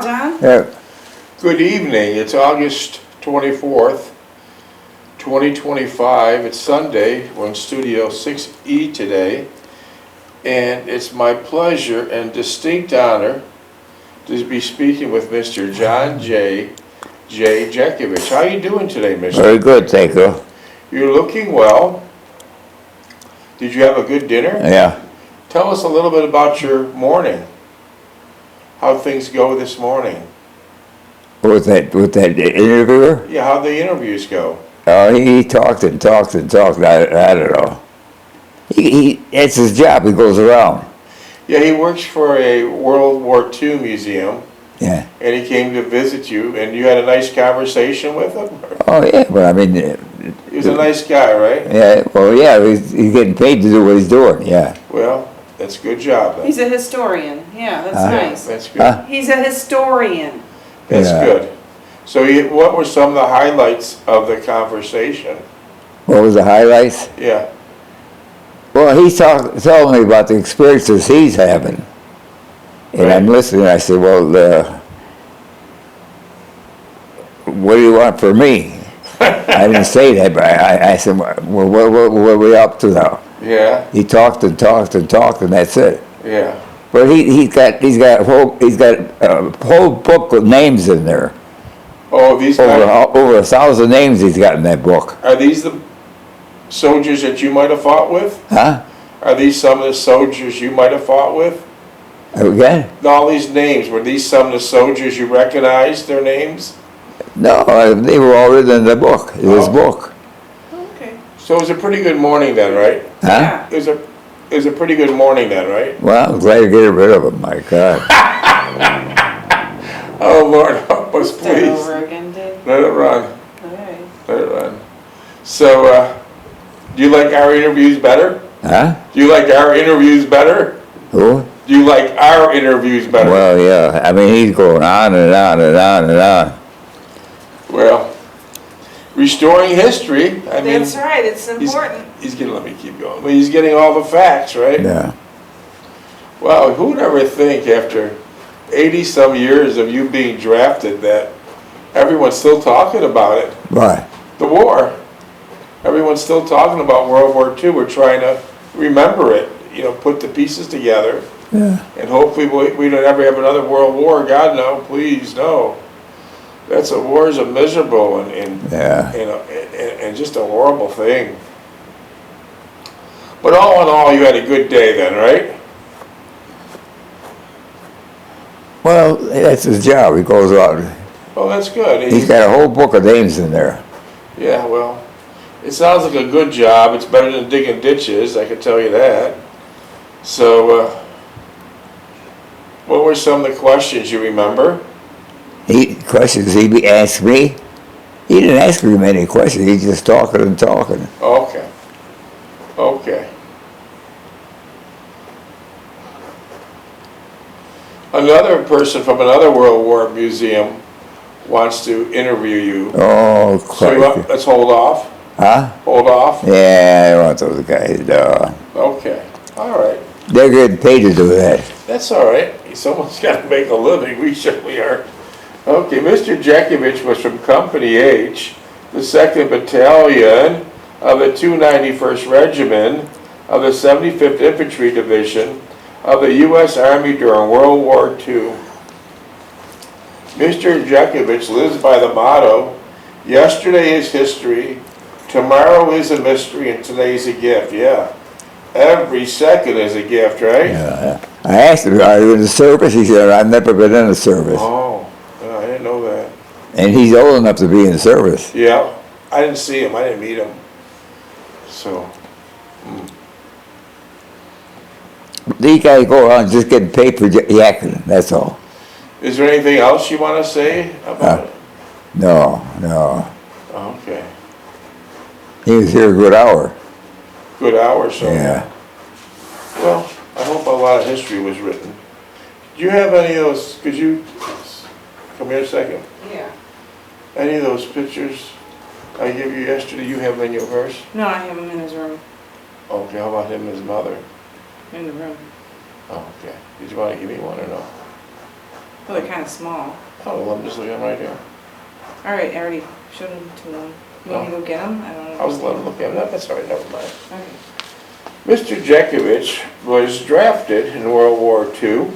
call, John. Yeah. Good evening. It's August 24th, 2025. It's Sunday. We're in Studio 6E today. And it's my pleasure and distinct honor to be speaking with Mr. John J. Jeckovich. How are you doing today, Mr.? Very good, thank you. You're looking well. Did you have a good dinner? Yeah. Tell us a little bit about your morning. How things go this morning. With that interviewer? Yeah, how'd the interviews go? He talked and talked and talked. I don't know. It's his job. He goes around. Yeah, he works for a World War II museum. Yeah. And he came to visit you, and you had a nice conversation with him? Oh yeah, but I mean. He was a nice guy, right? Yeah. Well, yeah. He's getting paid to do what he's doing. Yeah. Well, that's a good job then. He's a historian. Yeah, that's nice. That's good. He's a historian. That's good. So, what were some of the highlights of the conversation? What was the highlights? Yeah. Well, he's telling me about the experiences he's having. And Right. I'm listening. I said, well, what do you want from me? I didn't say that, but I said, well, what are we up to now? Yeah. He talked and talked and talked, and that's it. Yeah. But he's got a whole book with names in there. Oh, these guys, Over 1,000 names he's got in that book. are these the soldiers that you might have fought with? Huh? Are these some of the soldiers you might have fought with? Again? All these names, were these some of the soldiers you recognized their names? No, they were all written in the book. His book. Okay. So it was a pretty good morning then, right? Huh? Yeah. It was a pretty good morning then, right? Well, I'm glad to get rid of him. My God. Oh Lord, help us, Start please. over again, Dave. Let it run. All right. Let it run. So, do you like our interviews better? Huh? Do you like our interviews better? Who? Do you like our interviews better? Well, yeah. I mean, he's going on and on and on and on. Well, restoring history. I mean, That's right. It's important. he's getting. Let me keep going. Well, he's getting all the facts, right? Yeah. Wow, who would ever think after 80-some years of you being drafted that everyone's still talking about it? Why? The war. Everyone's still talking about World War II. We're trying to remember it, put the pieces together. Yeah. And hopefully we don't ever have another world war. God, no, please, no. War is a miserable and just a horrible thing. But all in all, you had a good day then, right? Well, that's his job. He goes out. Well, that's good. He's got a whole book of names in there. Yeah, well, it sounds like a good job. It's better than digging ditches, I can tell you that. So, what were some of the questions you remember? Questions he asked me. He didn't ask me many questions. He just talking and talking. Okay. Okay. Another person from another World War museum wants to interview you. Oh, So let's hold off. Huh? Hold off. Yeah, I want those guys. Okay. All right. They're getting paid to do that. That's all right. Someone's got to make a living. We certainly are. Okay, Mr. Jeckovich was from Company H, the 2nd Battalion of the 291st Regiment of the 75th Infantry Division of the U.S. Army during World War II. Mr. Jeckovich lives by the motto, yesterday is history, tomorrow is a mystery, and today's a gift. Yeah. Every second is a gift, right? Yeah. I asked him, are you in the service? He said, I've never been in the service. Oh, I didn't know that. And he's old enough to be in the service. Yeah, I didn't see him. I didn't meet him. So, These guys go around just getting paid for yakking, that's all. is there anything else you want to say about it? No. Okay. He was here a good hour. Good hour, so. Yeah. Well, I hope a lot of history was written. Do you have any of those, could you come here a second? Yeah. Any of those pictures I gave you yesterday, you have in your purse? No, I have him in his room. Okay, how about him and his mother? In the room. Oh, okay. Did you want to give me one or no? Well, they're kind of small. Oh, well, I'm just looking at them right here. All right, I already showed them to them. You want me to go get them? I don't know. I was letting them look at them. That's all right, never mind. Okay. Mr. Jeckovich was drafted in World War II.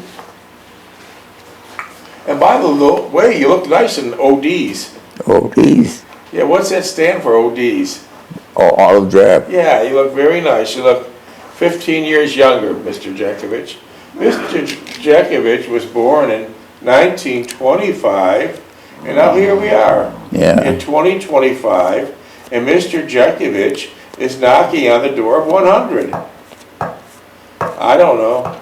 And by the way, you look nice in ODs. ODs. Yeah, what's that stand for, ODs? Oh, olive drab. Yeah, you look very nice. You look 15 years younger, Mr. Jeckovich. Mr. Jeckovich was born in 1925, and now here we are Yeah. in 2025, and Mr. Jeckovich is knocking on the door of 100. I don't know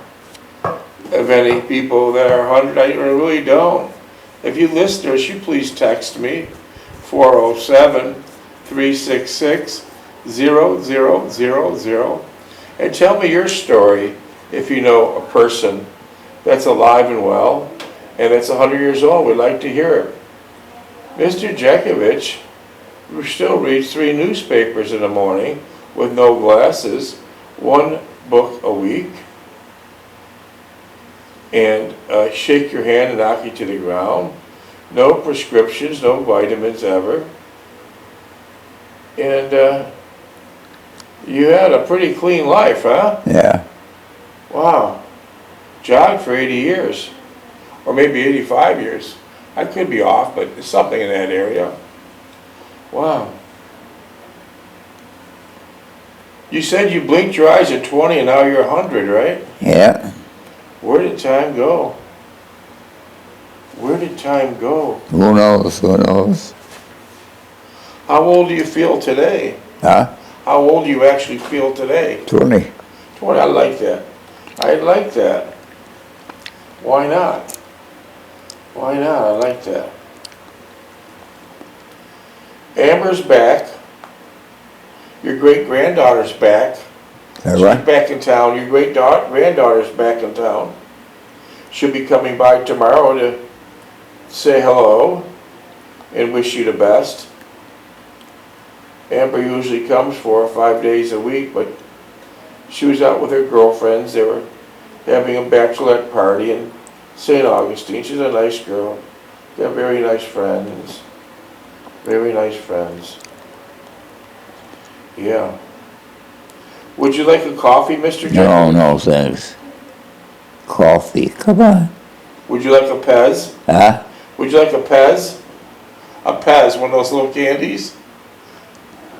of any people that are 100. I really don't. If you listeners, you please text me 407-366-0000 and tell me your story if you know a person that's alive and well and that's 100 years old. We'd like to hear it. Mr. Jeckovich still reads 3 newspapers in the morning with no glasses, 1 book a week, and shake your hand and knock you to the ground. No prescriptions, no vitamins ever. And you had a pretty clean life, huh? Yeah. Wow. Jogged for 80 years, or maybe 85 years. I could be off, but it's something in that area. Wow. You said you blinked your eyes at 20 and now you're 100, right? Yeah. Where did time go? Where did time go? Who knows? Who knows? How old do you feel today? Huh? How old do you actually feel today? 20. 20, I like that. I like that. Why not? Why not? I like that. Amber's back. Your great-granddaughter's back. Is that She's right? back in town. Your great-granddaughter's back in town. She'll be coming by tomorrow to say hello and wish you the best. Amber usually comes 4 or 5 days a week, but she was out with her girlfriends. They were having a bachelorette party in St. Augustine. She's a nice girl. Got very nice friends. Very nice friends. Yeah. Would you like a coffee, Mr. No, Jenkins? no, thanks. Coffee. Come on. Would you like a Pez? Huh? Would you like a Pez? A Pez, one of those little candies?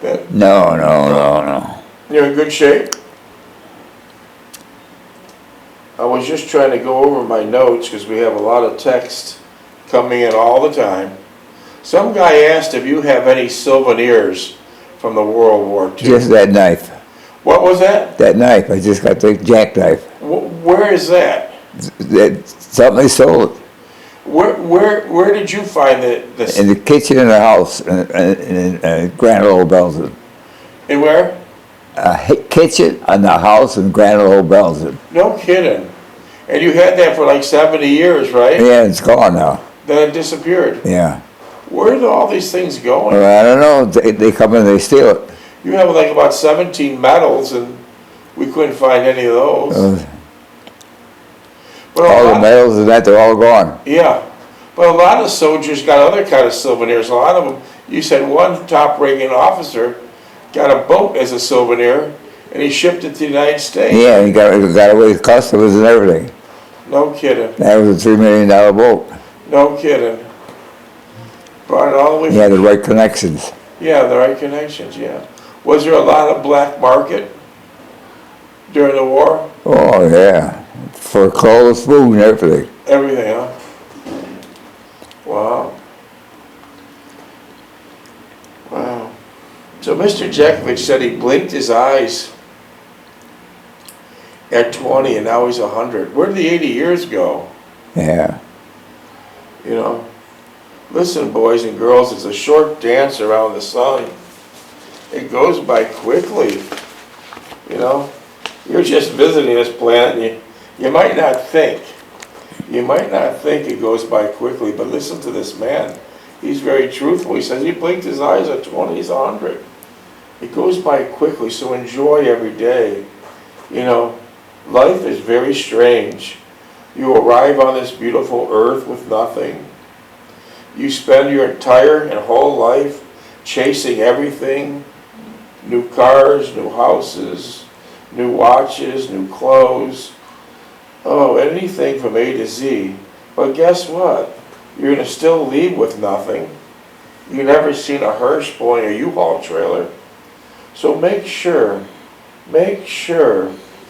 That, No, no, no, no. you're in good shape? I was just trying to go over my notes because we have a lot of text coming in all the time. Some guy asked if you have any souvenirs from the World War II. Just that knife. What was that? That knife. I just got the jackknife. Where is that? Something they sold Where did you find this? in the kitchen in the house in Grand Ole, Belgium. And where? Kitchen in the house in Grand Ole, Belgium. No kidding. And you had that for like 70 years, right? Yeah, it's gone now. Then it disappeared. Yeah. Where are all these things going? Well, I don't know. They come in, they steal it. You have like about 17 medals, and we couldn't find any of those. But All the medals and that, they're all gone. yeah, but a lot of soldiers got other kind of souvenirs. A lot of them. You said one top-ranking officer got a boat as a souvenir, and he shipped it to the United States. Yeah, he got away with customers and everything. No kidding. That was a $3 million boat. No kidding. Brought it all the way. He had the right connections. Yeah, the right connections. Yeah. Was there a lot of black market during the war? Oh, yeah. For clothes, food, and everything. Everything, huh? Wow. Wow. So Mr. Jeckovich said he blinked his eyes at 20 and now he's 100. Where did the 80 years go? Yeah. You know? Listen, boys and girls, it's a short dance around the sun. It goes by quickly. You know? You're just visiting this planet and you might not think. You might not think it goes by quickly, but listen to this man. He's very truthful. He says he blinked his eyes at 20, he's 100. It goes by quickly, so enjoy every day. You know, life is very strange. You arrive on this beautiful earth with nothing. You spend your entire and whole life chasing everything. New cars, new houses, new watches, new clothes. Oh, anything from A to Z. But guess what? You're going to still leave with nothing. You've never seen a hearse pulling a U-Haul trailer. So make sure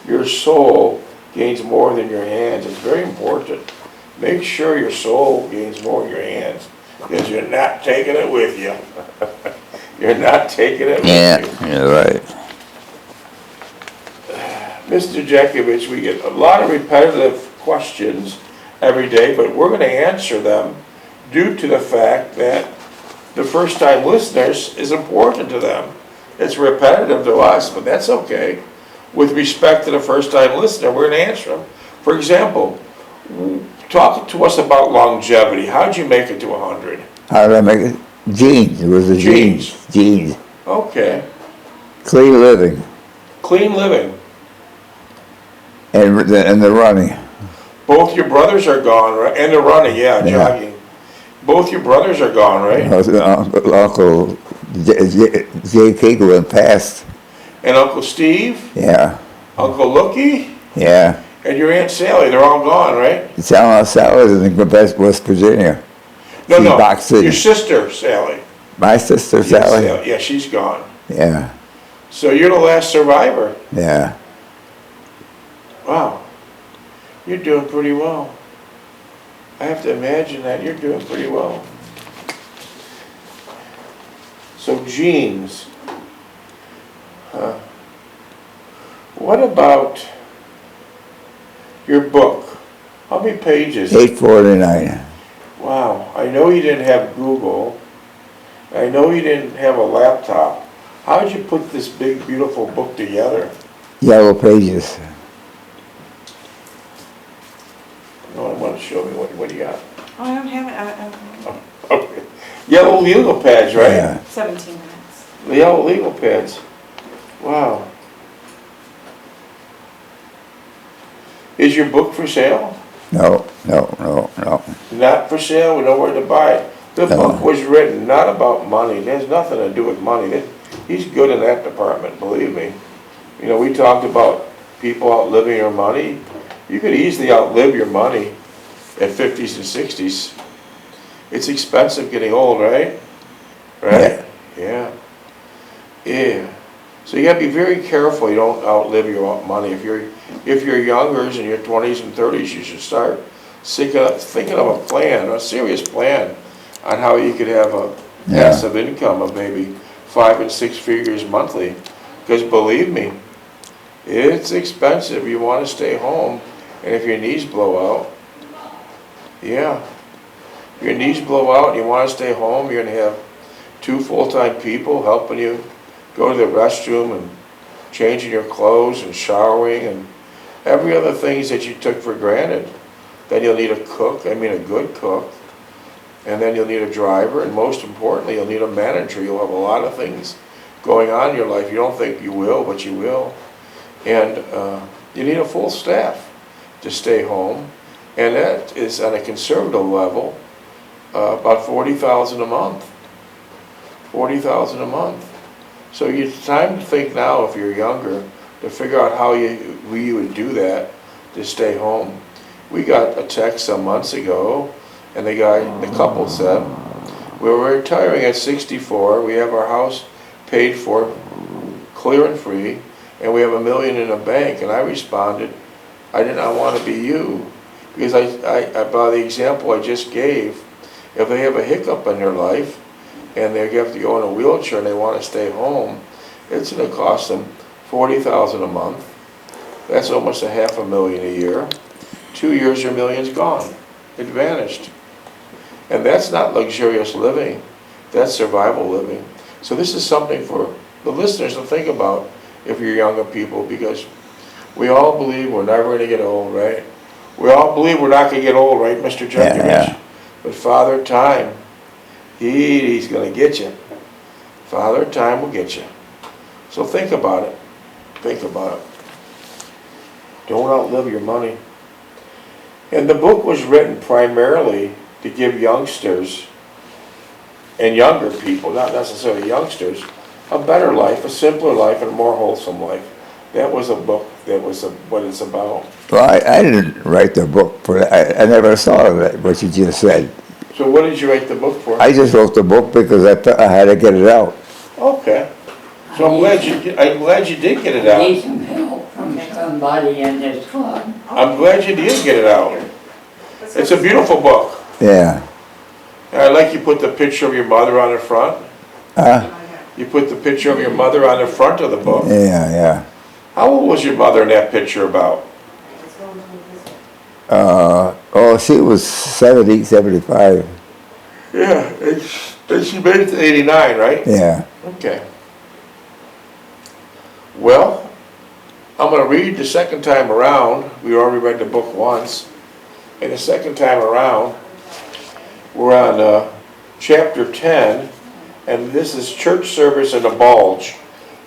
your soul gains more than your hands. It's very important. Make sure your soul gains more than your hands, because you're not taking it with you. You're not taking it with you. Yeah, you're right. Mr. Jeckovich, we get a lot of repetitive questions every day, but we're going to answer them due to the fact that the first-time listeners is important to them. It's repetitive to us, but that's okay. With respect to the first-time listener, we're going to answer them. For example, talk to us about longevity. How did you make it to 100? How did I make it? Genes. It was the Genes. Genes. Okay. Clean living. Clean living. And the running. Both your brothers are gone, right? And the running, yeah, jogging. Both your brothers are gone, right? Uncle J. Keegan passed. And Uncle Steve? Yeah. Uncle Lookie? Yeah. And your Aunt Sally, they're all gone, right? Sally is in West Virginia. No, She's no, Box City. your sister, Sally. My sister, Sally? Yeah, she's gone. Yeah. So you're the last survivor. Yeah. Wow. You're doing pretty well. I have to imagine that you're doing pretty well. So genes. What about your book? How many pages? 849. Wow. I know you didn't have Google. I know you didn't have a laptop. How did you put this big, beautiful book together? Yellow pages. No, I want to show me what do you got? Oh, I don't have it. Okay. Yellow legal pads, right? Yeah. 17 minutes. The yellow legal pads. Wow. Is your book for sale? No. Not for sale, we know where to buy it. The book was written not about money. There's nothing to do with money. He's good in that department, believe me. You know, we talked about people outliving their money. You could easily outlive your money at 50s and 60s. It's expensive getting old, right? Right? Yeah. So you gotta be very careful you don't outlive your money. If you're younger, in your 20s and 30s, you should start thinking of a plan, a serious plan on how you could have a passive income of maybe 5 and 6 figures monthly. Because believe me, it's expensive. You want to stay home, and if your knees blow out, if your knees blow out and you want to stay home, you're going to have 2 full-time people helping you go to the restroom and changing your clothes and showering and every other things that you took for granted. Then you'll need a cook, a good cook, and then you'll need a driver, and most importantly, you'll need a manager. You'll have a lot of things going on in your life. You don't think you will, but you will. And you need a full staff to stay home, and that is on a conservative level about $40,000 a month. $40,000 a month. So it's time to think now, if you're younger, to figure out how you would do that to stay home. We got a text some months ago, and the couple said, we're retiring at 64, we have our house paid for, clear and free, and we have $1 million in the bank. And I responded, I did not want to be you, because by the example I just gave, if they have a hiccup in their life, and they have to go in a wheelchair and they want to stay home, it's going to cost them $40,000 a month. That's almost $500,000 a year. 2 years, your million's gone. It vanished. And that's not luxurious living. That's survival living. So this is something for the listeners to think about if you're younger people, because we all believe we're never going to get old, right? We all believe we're not going to get old, right, Mr. Jeckovich? Yeah. But Father Time, he's going to get you. Father Time will get you. So think about it. Think about it. Don't outlive your money. And the book was written primarily to give youngsters and younger people, not necessarily youngsters, a better life, a simpler life, and a more wholesome life. That was a book, that was what it's about. Well, I didn't write the book for that. I never saw that, what you just said. So what did you write the book for? I just wrote the book because I thought I had to get it out. Okay. So I'm glad you did get it I out. need some help from somebody in this club. I'm glad you did get it out. It's a beautiful book. Yeah. And I like you put the picture of your mother on the front. You put the picture of your mother on the front of the book. Yeah. How old was your mother in that picture about? She was 70, 75. Yeah, and she made it to 89, right? Yeah. Okay. Well, I'm going to read the second time around. We already read the book once. And the second time around, we're on chapter 10, and this is church service in a bulge.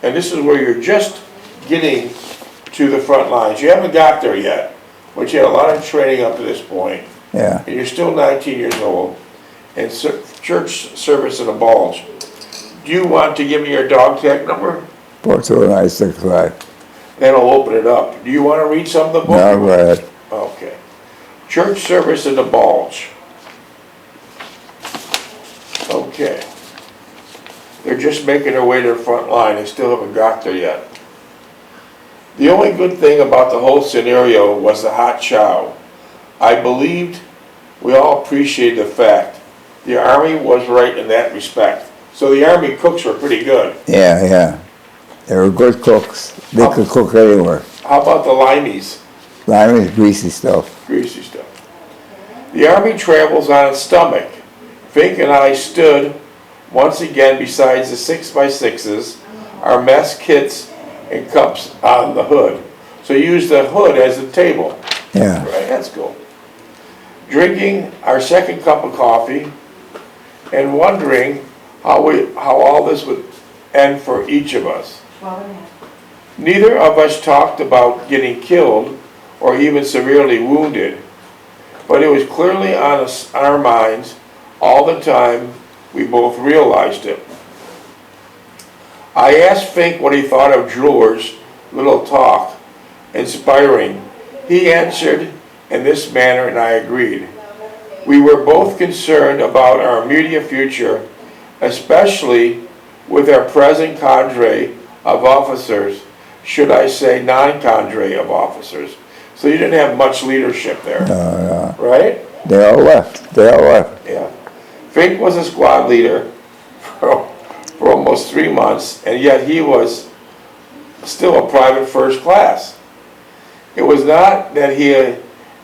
And this is where you're just getting to the front lines. You haven't got there yet, but you had a lot of training up to this point. Yeah. And you're still 19 years old. And church service in a bulge. Do you want to give me your dog tag number? 42965. That'll open it up. Do you want to read some of the book? No, go ahead. Okay. Church service in the bulge. Okay. They're just making their way to the front line. They still haven't got there yet. The only good thing about the whole scenario was the hot chow. I believed we all appreciated the fact the Army was right in that respect. So the Army cooks were pretty good. Yeah. They were good cooks. They could cook anywhere. How about the limeys? Lime is greasy stuff. Greasy stuff. The Army travels on its stomach. Fink and I stood once again besides the 6x6s, our mess kits and cups on the hood. So you use the hood as a table. Yeah. Right, that's cool. Drinking our second cup of coffee and wondering how all this would end for each of us. 12.5. Neither of us talked about getting killed or even severely wounded, but it was clearly on our minds all the time. We both realized it. I asked Fink what he thought of Drewer's little talk, inspiring. He answered in this manner, and I agreed. We were both concerned about our immediate future, especially with our present cadre of officers, should I say non-cadre of officers. So you didn't have much leadership there, right? They all left. Yeah. Fink was a squad leader for almost 3 months, and yet he was still a private first class. It was not that he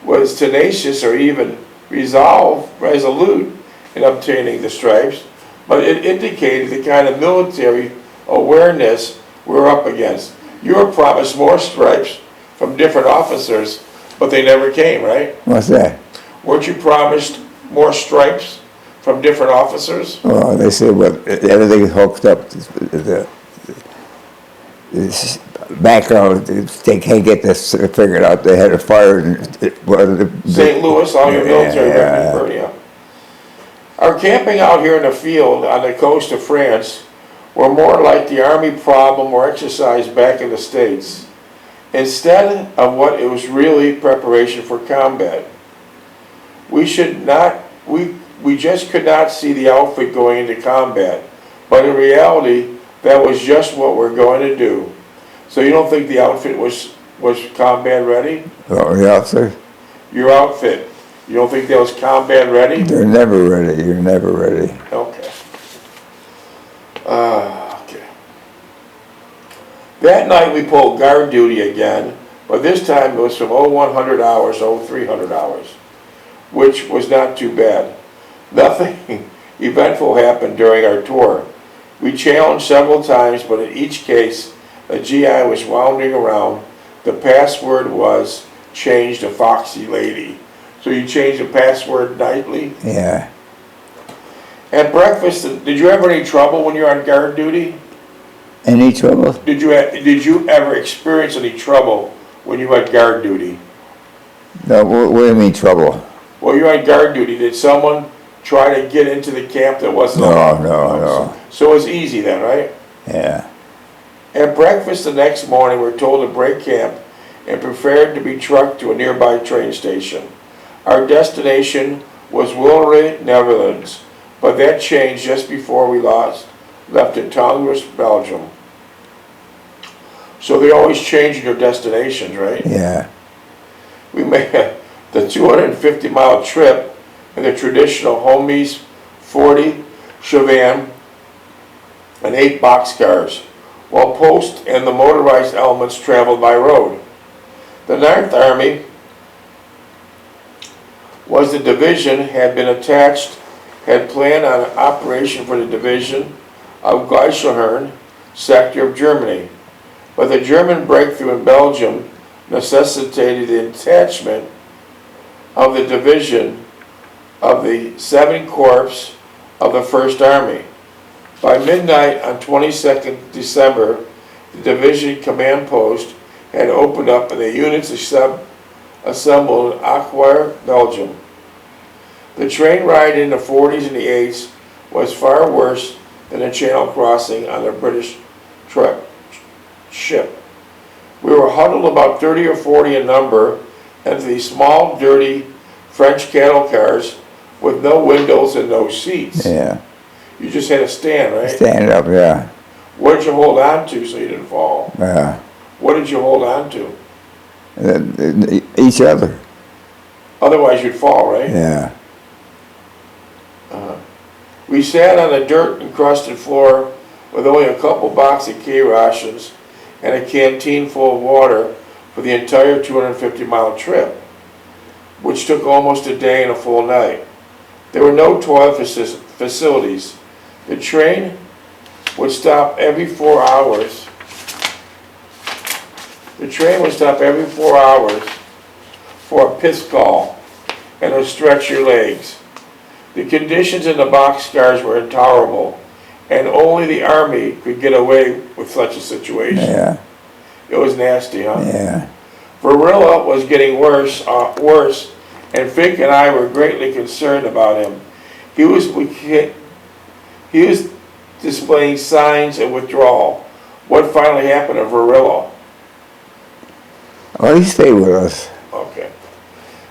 was tenacious or even resolute in obtaining the stripes, but it indicated the kind of military awareness we're up against. You were promised more stripes from different officers, but they never came, right? What's that? Weren't you promised more stripes from different officers? Oh, they said, well, everything's hooked up. This background, they can't get this figured out. They had a fire in St. Louis, all your military records burning up. Our camping out here in the field on the coast of France were more like the Army problem or exercise back in the States, instead of what it was really preparation for combat. We just could not see the outfit going into combat, but in reality, that was just what we're going to do. So you don't think the outfit was combat ready? Oh, the officer? Your outfit, you don't think that was combat ready? They're never ready. You're never ready. Okay. Okay. That night we pulled guard duty again, but this time it was from 0100 hours to 0300 hours, which was not too bad. Nothing eventful happened during our tour. We challenged several times, but in each case, a GI was wandering around. The password was changed to Foxy Lady. So you change the password nightly? Yeah. At breakfast, did you have any trouble when you're on guard duty? Any trouble? Did you ever experience any trouble when you had guard duty? No, what do you mean trouble? Well, you're on guard duty. Did someone try to get into the camp that wasn't No, allowed? no. So it's easy then, right? Yeah, At breakfast the next morning, we're told to break camp and prepared to be trucked to a nearby train station. Our destination was WWII, Netherlands, but that changed just before we left in Tonguers, Belgium. So they always change their destinations, right? yeah. We made the 250-mile trip in the traditional Homies 40 Chavan and 8 boxcars, while post and the motorized elements traveled by road. The 9th Army was the division had planned on an operation for the division of Geiselhern sector of Germany. But the German breakthrough in Belgium necessitated the attachment of the division of the 7th Corps of the 1st Army. By midnight on 22nd December, the division command post had opened up and the units assembled in Aquire, Belgium. The train ride in the 40s and the 8s was far worse than the channel crossing on the British ship. We were huddled about 30 or 40 in number into these small, dirty French cattle cars with no windows and no seats. Yeah. You just had to stand, right? Stand up, yeah. What did you hold on to so you didn't fall? Yeah. What did you hold on to? Each other. Otherwise you'd fall, right? Yeah. We sat on a dirt-encrusted floor with only a couple boxes of K rations and a canteen full of water for the entire 250-mile trip, which took almost a day and a full night. There were no toilet facilities. The train would stop every 4 hours. The train would stop every 4 hours for a piss call and to stretch your legs. The conditions in the boxcars were intolerable, and only the Army could get away with such a situation. Yeah. It was nasty, huh? Yeah. Varilla was getting worse, and Fink and I were greatly concerned about him. He was displaying signs of withdrawal. What finally happened to Varilla? Well, he stayed with us. Okay.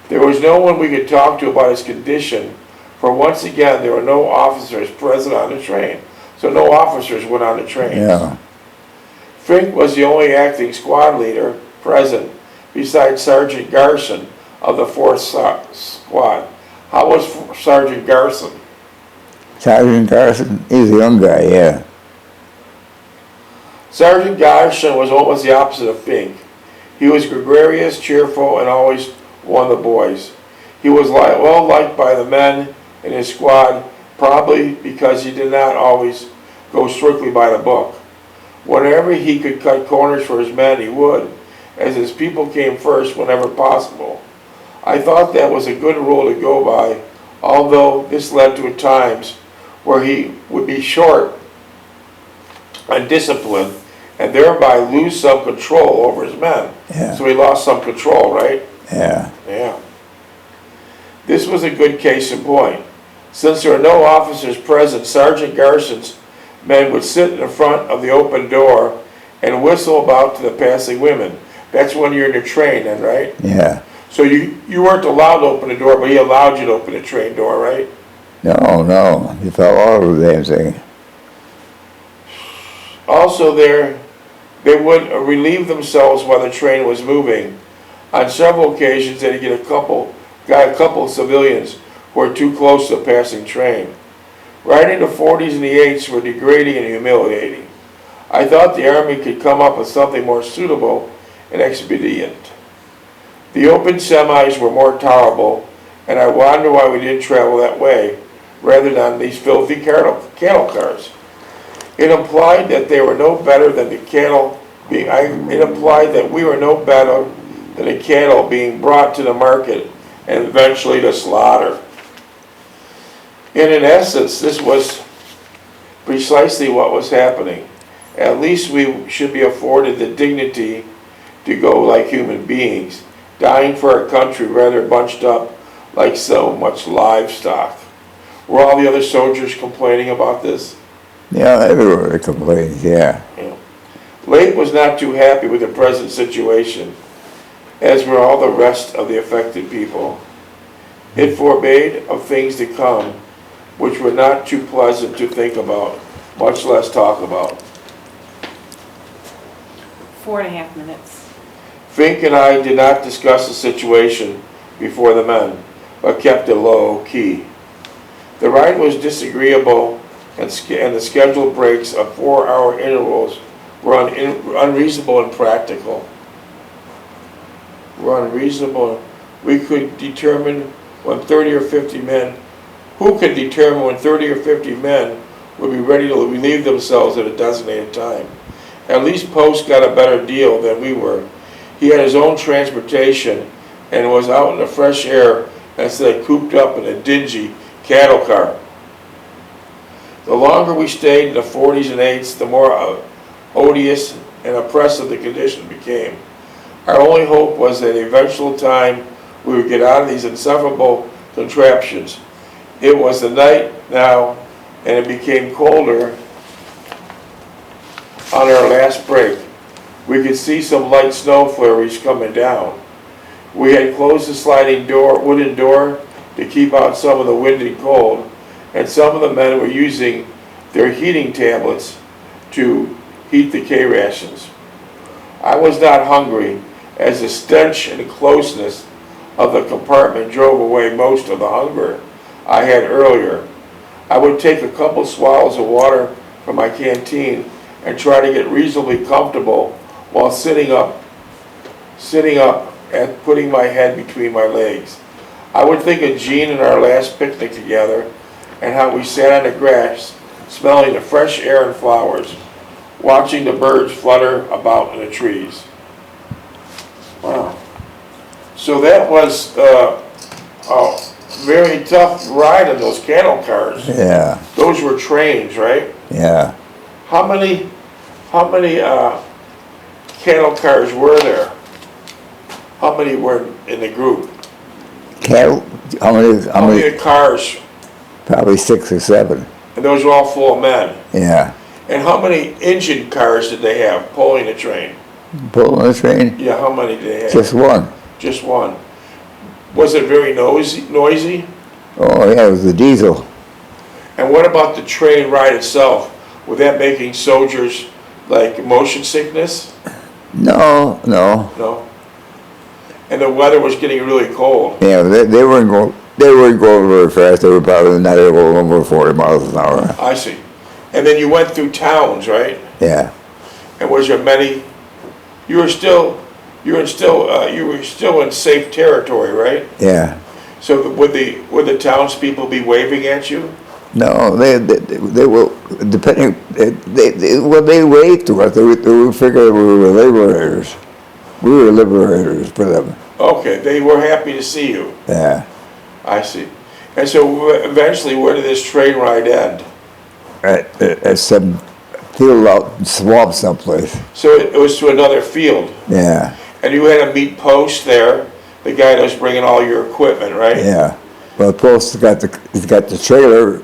There was no one we could talk to about his condition, for once again there were no officers present on the train. So no officers went on the trains. Yeah. Fink was the only acting squad leader present, besides Sergeant Garson of the 4th Squad. How was Sergeant Garson? Sergeant Garson, he's a young guy, yeah. Sergeant Garson was almost the opposite of Fink. He was gregarious, cheerful, and always one of the boys. He was well liked by the men in his squad, probably because he did not always go strictly by the book. Whenever he could cut corners for his men, he would, as his people came first whenever possible. I thought that was a good rule to go by, although this led to times where he would be short on discipline and thereby lose some control over his men. Yeah. So he lost some control, right? Yeah. Yeah. This was a good case in point. Since there were no officers present, Sergeant Garson's men would sit in the front of the open door and whistle about to the passing women. That's when you're in the train then, right? Yeah. So you weren't allowed to open the door, but he allowed you to open the train door, right? No. He fell all over the damn thing. Also they would relieve themselves while the train was moving. On several occasions they got a couple of civilians who were too close to a passing train. Riding the 40s and the 8s were degrading and humiliating. I thought the Army could come up with something more suitable and expedient. The open semis were more tolerable, and I wonder why we didn't travel that way rather than these filthy cattle cars. It implied that they were no better than the cattle being. It implied that we were no better than the cattle being brought to the market and eventually to slaughter. And in essence, this was precisely what was happening. At least we should be afforded the dignity to go like human beings dying for our country, rather bunched up like so much livestock. Were all the other soldiers complaining about this? Yeah, everywhere they complain, yeah. Lake was not too happy with the present situation, as were all the rest of the affected people. It forbade of things to come, which were not too pleasant to think about, much less talk about. 4.5 minutes. Fink and I did not discuss the situation before the men, but kept it low key. The ride was disagreeable, and the scheduled breaks of 4-hour intervals were unreasonable and practical. Were unreasonable. We could determine when 30 or 50 men, who could determine when 30 or 50 men would be ready to relieve themselves at a designated time? At least Post got a better deal than we were. He had his own transportation and was out in the fresh air instead of cooped up in a dingy cattle car. The longer we stayed in the 40s and 8s, the more odious and oppressive the condition became. Our only hope was that eventual time we would get out of these insufferable contraptions. It was the night now, and it became colder on our last break. We could see some light snow flurries coming down. We had closed the sliding wooden door to keep out some of the wind and cold, and some of the men were using their heating tablets to heat the K-rations. I was not hungry, as the stench and closeness of the compartment drove away most of the hunger I had earlier. I would take a couple swallows of water from my canteen and try to get reasonably comfortable while sitting up and putting my head between my legs. I would think of Jean and our last picnic together and how we sat on the grass, smelling the fresh air and flowers, watching the birds flutter about in the trees. Wow. So that was a very tough ride in those cattle cars. Yeah, Those were trains, right? yeah. How many cattle cars were there? How many were in the group? Cattle, how How many, many cars? probably 6 or 7, And those were all full of men. yeah. And how many engine cars did they have pulling the train? Pulling the train, Yeah, how many did they have? just one. Just one. Was it very noisy? Oh, yeah, it was the diesel. And what about the train ride itself? Was that making soldiers like motion sickness? No, no. No. And the weather was getting really cold. Yeah, they weren't going very fast. They were probably not able to go over 40 miles an hour. I see. And then you went through towns, right? Yeah, And was there many? You were still in safe territory, right? yeah. So would the townspeople be waving at you? No, they will, depending, they waved to us. They would figure we were liberators. We were liberators for them. Okay, they were happy to see you. Yeah. I see. And so eventually, where did this train ride end? At some field out in swamp someplace. So it was to another field, Yeah, and you had to meet Post there, the guy that was bringing all your equipment, right? yeah. Well, Post he's got the trailer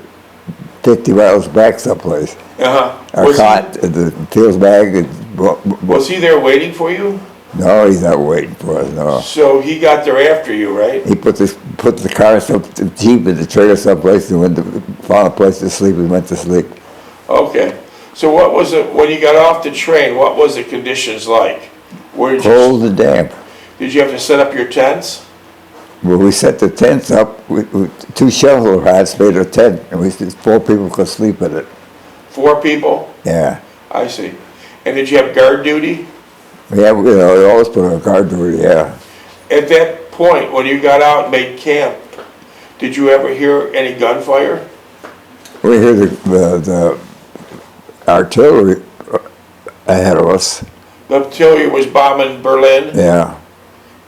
50 miles back someplace. Our cot, the field's bag. Was he there waiting for you? No, he's not waiting for us, no. So he got there after you, right? He put the car, the Jeep in the trailer someplace and found a place to sleep and went to sleep. Okay. So what was it, when you got off the train, what was the conditions like? Cold and damp. Did you have to set up your tents? Well, we set the tents up, with 2 shovel rods made a tent, and 4 people could sleep in it. 4 people? Yeah. I see. And did you have guard duty? Yeah, we always put on guard duty, yeah. At that point, when you got out and made camp, did you ever hear any gunfire? We hear the artillery ahead of us. The artillery was bombing Berlin? Yeah.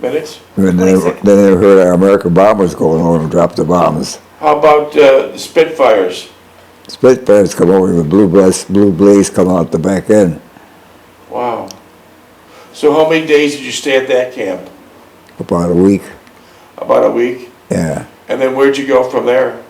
Minutes? And then they heard our American bombers going over and dropped the bombs. How about the Spitfires? Spitfires come over with blue blaze come out the back end. Wow. So how many days did you stay at that camp? about a week, About a week? yeah. And then where'd you go from there?